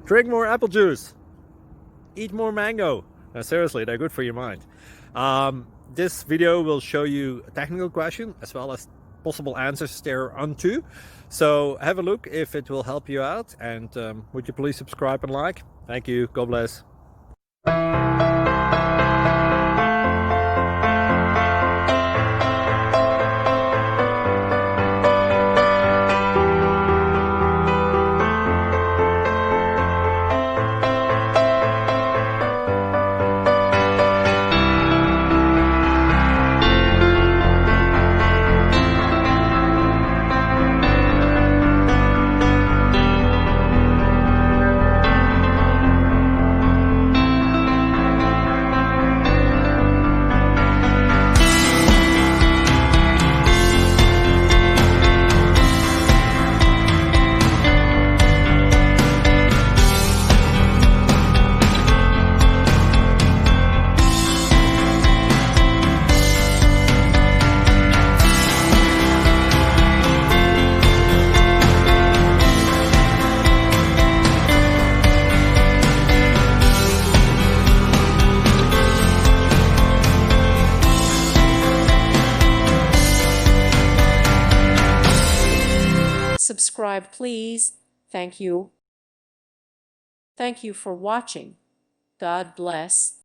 Drink more apple juice. Eat more mango. Seriously, they're good for your mind. This video will show you a technical question as well as possible answers thereunto. So have a look if it will help you out, and would you please subscribe and like? Thank you. God bless. Subscribe, please. Thank you. Thank you for watching. God bless.